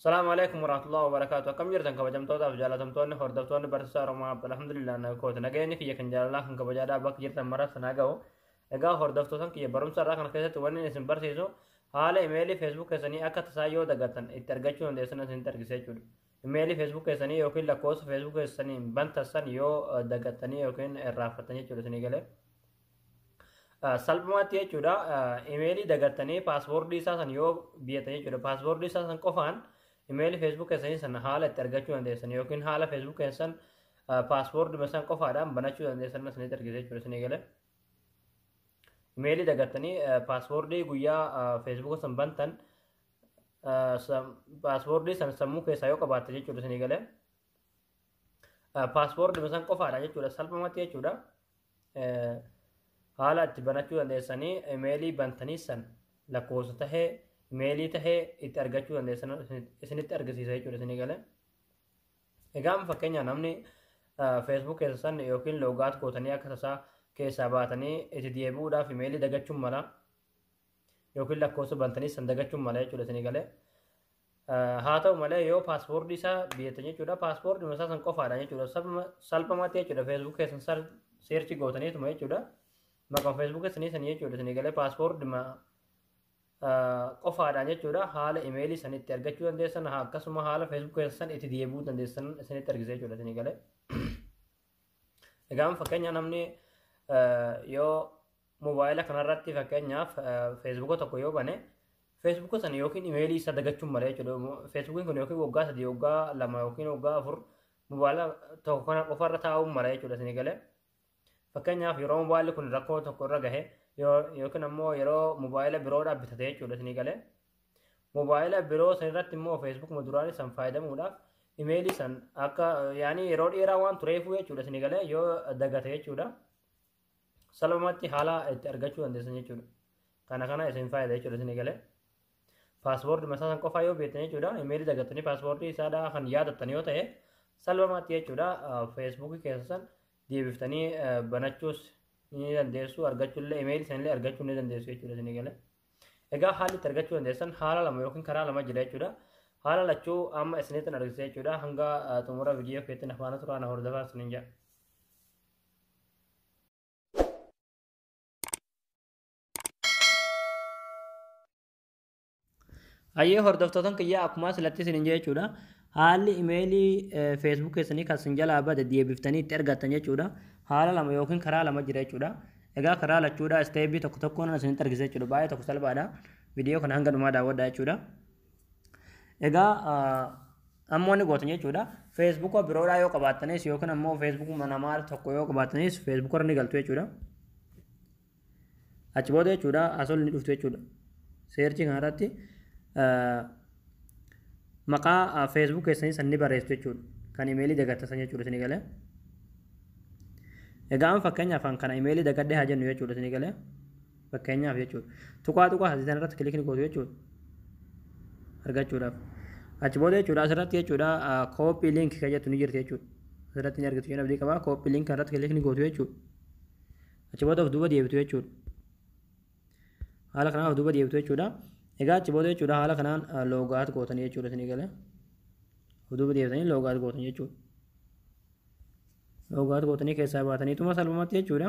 السلام عليكم ورحمة الله وبركاته. كم جرتن كبجمتوتا في جالتمتوني هردفتوني برسا رما الحمد لله أنا كوت نجيني في يكن جالا كن كبجادا بك جرتن مرة سناجو إجا هردفتوتن كي برم سرا كن كيسة تواني نسم برسيسو حال إيميلي فيسبوك كسني أكا تسايو دقتن إترجعوا عندنا سنتر كيسة إيميلي فيسبوك كسني يوكل لكوس فيسبوك كسني بنت سن يو دقتني يوكين الرافتني چلو سني gale salphumatti jechuudha imeelii dagattanii paaswoordii isaa san yoo biyyatan jechuudha paaswoordii isaa san qofaan imeelii feesbuuk keessanii san haala itti argachuu dandeessan yookiin haala feesbuuk keessan paaswoordii san qofaadhaan banachuu dandeessan isinitti argisiisa jechuudha isinii gale imeelii dagattanii paaswoordii guyyaa feesbuuk san bantan paaswoordii san sammuu keessaa yoo qabaatte jechuudha isinii gale paaswoordii san qofaadhaan jechuudha salphumatti jechuudha haala itti banachuu dandeessanii imeelii bantanii san lakkoofsa tahee imeelii tahee itti argachuu dandeessan isinitti argisiisa jechuudha isinii gale egaa fakkeenyaa namni feesbuuk keessa san yookiin loogaat gootanii akka tasaa keessaa baatanii itti deebi'uudhaaf imeelii dagachuun mala yookiin lakkoofsa bantanii san dagachuun mala jechuudha isinii gale haa ta'u malee yoo paaswoordii isaa biyyatan jechuudha paaswoordii isaa san qofaadhaan jechuudha salphumatti jechuudha feesbuuk keessan seerchi gootaniituma jechuudha maqaan feesbuuk keessanii sanii jechuudha isinii galee paaswoordii qofaadhaan jechuudha haala imeelii san itti argachuu dandeessan akkasuma haala feesbuuk keessan itti deebi'uu dandeessan isinitti argisiisa jechuudha isinii galee egaa fakkeenya namni yoo moobaayila kanarratti fakkeenyaaf feesbuuka tokko yoo bane feesbuuka sana yookiin imeelii isa dagachuun malee jechuudha feesbuukiin kun yookiin waggaa 3 waggaa 2 yookiin waggaa 4 moobaayila tokko kana qofarra taa'uun malee jechuudha isinii galee fakkeenyaaf yeroo moobaayilli kun rakkoo tokko irra gahe yookiin ammoo yeroo moobaayila biroodhaaf bitate jechuudha isinii galee moobaayila biroo san irratti immoo feesbuuk maduraan san fayyadamuudhaaf imeelii san akka yaani yeroo dheeraa waan tureefuu jechuudha isinii galee yoo dagate jechuudha salphumatti haala itti argachuu dandeessan jechuudha kana isin fayyada jechuudha isinii galee paaswoordii masaa san qofaa yoo beektan jechuudha imeelii dagatanii paaswoordii isaadhaa kan yaadattan yoo ta'e salphumatti jechuudha feesbuukii keessa san deebiftanii banachuus ni dandeessu argachuullee imeelii sanillee argachuu ni dandeessu jechuudha isinii gale egaa haalli itti argachuu dandeessan haala lama yookiin karaa lama jira jechuudha haala lachuu amma isinitti argisiisa jechuudha hanga xumura viidiyoo keetti nafaana turaan hordofaa isiniin jedha. Ayyee hordoftoota kiyyaa akkuma silatti isiniin jedha jechuudha. Haalli imeelii feesbuuk keessanii kan isin jalaa bade deebiftanii itti argattan jechuudha haala lama yookiin karaa lama jira jechuudha egaa karaa lachuudha isteebii tokko tokkoon isinitti argisiisa jechuudha baay'ee tokko salphaadha viidiyoo kana hanga dhumaa daawwadhaa jechuudha egaa ammoo ni gootan jechuudha feesbuuk biroodhaa yoo qabaattanis yookiin ammoo feesbuuk namaa tokko yoo qabaattanis feesbuuk irra ni galtu jechuudha achi booda jechuudha asol ni dhuftu jechuudha seerchii kanarratti maqaa feesbuuk keessanii san ni barreessu jechuudha kan imeelii dagattasan jechuudha isinii galee egaa fakkeenyaaf kana imeelii dagadhee haa jennu jechuudha isinii galee fakkeenyaaf jechuudha tuqaa hasiisan irratti kilikni gootu jechuudha argachuudhaaf achi booda jechuudha asirratti jechuudha kooppii liink kan jettu ni jirti jechuudha asirratti ni argitu jedhu abdii qabaa kooppii liink irratti kilikni gootu jechuudha achi booda of duuba deebitu jechuudha haala kanaaf duuba deebitu jechuudha egaa achi booda jechuudha haala kanaan loogaat gootanii jechuudha isinii galee duuba deebitanii loogaat gootan jechuudha loogaat gootanii keessaa baatanii tuma salphumatti jechuudha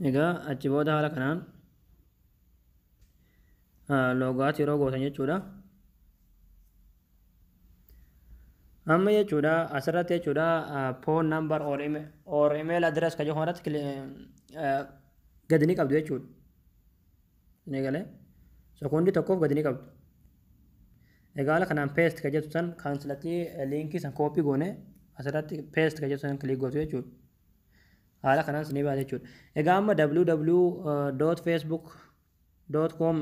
egaa achi booda haala kanaan loogaat yeroo gootan jechuudha amma jechuudha asirratti jechuudha phone number or email address kan jedhu irratti gadi ni qabdu jechuudha ni galee sekoondii tokkoof gadi ni qabdu egaa haala kanaan paste kan jettu san kaansilatti liinkii san kooppii goone asirratti paste kan jettu san kilik gootu jechuudha haala kanaan sinii baate jechuudha egaa amma www.facebook.com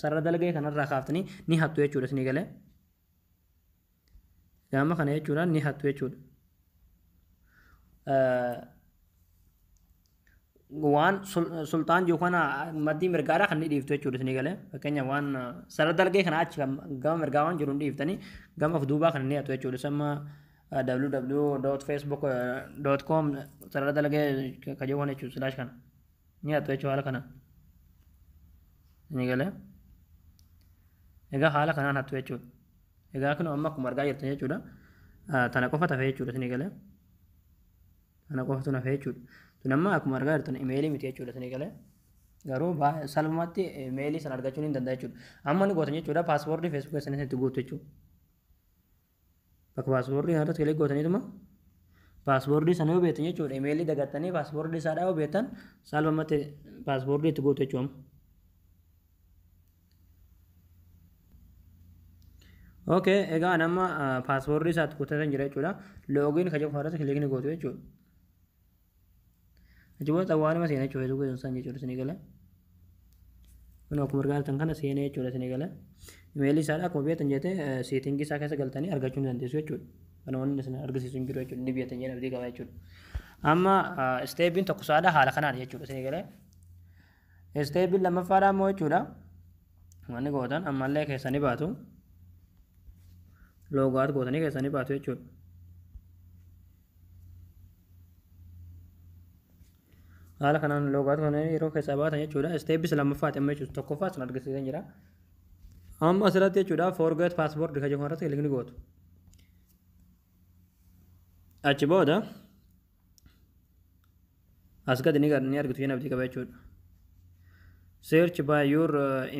sarara dalgee kanarraa kaaftanii ni hattu jechuudha sinii galee egaa amma kana jechuudha ni hattu jechuudha waan sultaan yookaan maddii mirgaadhaa kan ni dhiiftu jechuudha isinii galee fakkeenya waan sarara dalgee kana achi gama mirgaa waan jiru dhiiftanii gama of duubaa kan ni hattu jechuudha samma www.facebook.com sarara dalgee kajeewwan jechuudha slash kana ni hattu jechuudha haala kana isinii galee Egaa haala kanaan hattu jechuudha. Egaa kun amma akkuma argaa jirtan jechuudha. Tana qofa tafee jechuudha isinii galee. Tana qofatu nafee jechuudha. Tun amma akkuma argaa jirtan imeelii miti jechuudha isinii galee. Garuu salphumatti imeelii sana argachuun hin danda'a jechuudha. Amma ni gootan jechuudha paaspoortii feesbuukii isaanii itti guutu jechuudha. Bakka paaspoortii kanarratti kilik gootaniituma paaspoortii sana yoo beektan jechuudha. Imeelii dagattanii paaspoortii isaadhaa yoo beektan salphumatti paaspoortii itti guutu jechuudha. Okay, egaa nama paaspoortii isaatti guuttatan jira jechuudha. Loogiin kan jedhu irratti kilik ni gootu jechuudha. Achiboota xawwaaluma seenaa jechuudha feesbuukii isaan jechuudha isinii galee. Kun akkuma argaa jirtan kana seenaa jechuudha isinii galee. Imeelii isaadhaa akkuma beektan jettee seetingii isaa keessa galtanii argachuu ni dandeessu jechuudha. Kana wanni isin argisiisu hin jiru jechuudha. Ni beektan jedhee abdii qaba jechuudha. Amma isteepiin tokko isaadhaa haala kanaan jechuudha isinii galee. Isteepiin lammaffaadhaa immoo jechuudha. Wanni gootan ammallee keessanii baatu. Loogaat gootanii keessanii baatu jechuudha. Haala kanaan loogaat gootanii yeroo keessaa baatan jechuudha. Isteepis lammaffaati amma jechuudha. Tokkoffaa sun argisiisan jira. Amma asirratti jechuudha forget passport kan jedhamu irratti kilik ni gootu. Achi booda as gadi ni argitu jenna abdii qaba jechuudha. Search by your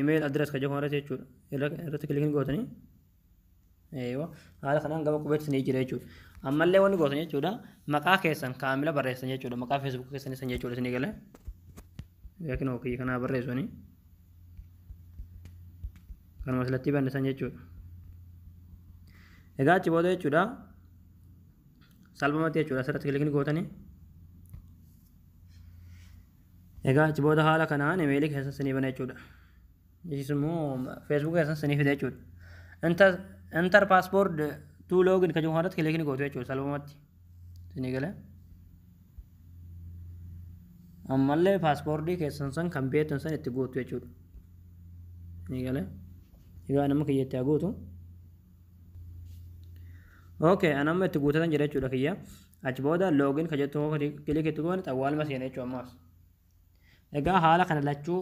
email address kan jedhamu irratti jechuudha. Irratti kilik ni gootanii. Haala kanaan gama qubeessi ni jira jechuudha. Ammallee wanni gootan jechuudha maqaa keessan kaamila barreessan jechuudha. Maqaa feesbuukii keessan isan jechuudha isinii galee. Yookiin ookii kanaa barreessuni. Kanuma asirratti bannisan jechuudha. Egaa achi booda jechuudha salphumatti jechuudha asirratti kilik ni gootanii. Egaa achi booda haala kanaan imeelii keessan isinii bana jechuudha. Isis immoo feesbuukii keessan isinii fida jechuudha. Enter passport to login kan jedhamu irratti kilik ni gootu jechuudha salphumatti. Isinii galee. Ammallee paaspoortii keessan san kan beektan san itti guutu jechuudha. Isinii galee. Egaa nama kiyya itti haa guutu. Okay, anamma itti guutatan jira jechuudha kiyya. Achi booda login kan jettu kilik itti goone xawwaaluma seenaa jechuudha ammaas. Egaa haala kana lachuu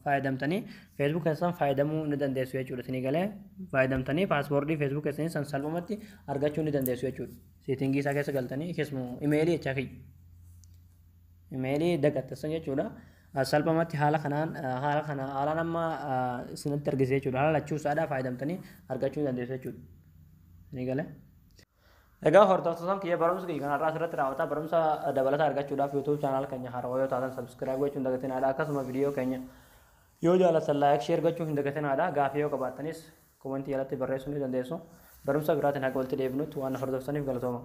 fayyadamtanii feesbuuk keessan fayyadamuu ni dandeessu jechuudha isinii galee fayyadamtanii paaspoortii feesbuuk keessanii san salphumatti argachuu ni dandeessu jechuudha. Seetingii isaa keessa galtanii keessumaa imeelii jechaa kiyya. Imeelii dagatteessan jechuudha. Salphumatti haala kanaan haalaan amma isinitti argisiisa jechuudha. Haala lachuu isaadhaa fayyadamtanii argachuu ni dandeessu jechuudha. Isinii galee. Egaa hordoftoota kiyya barumsa kanarraa asirratti raawwataa barumsa dabalataa argachuudhaaf YouTube channel keenya haarawaa yoo taatan subscribe gochuun hin dagatinaadha. Akkasuma viidiyoo keenya yoo jaallattan like share gochuun hin dagatinaadha. Gaaffii yoo qabaattanis komentii jalatti barreessuu ni dandeessu. Barumsa biraatiin haga walitti deebinutti waan hordoftaniif galatooma.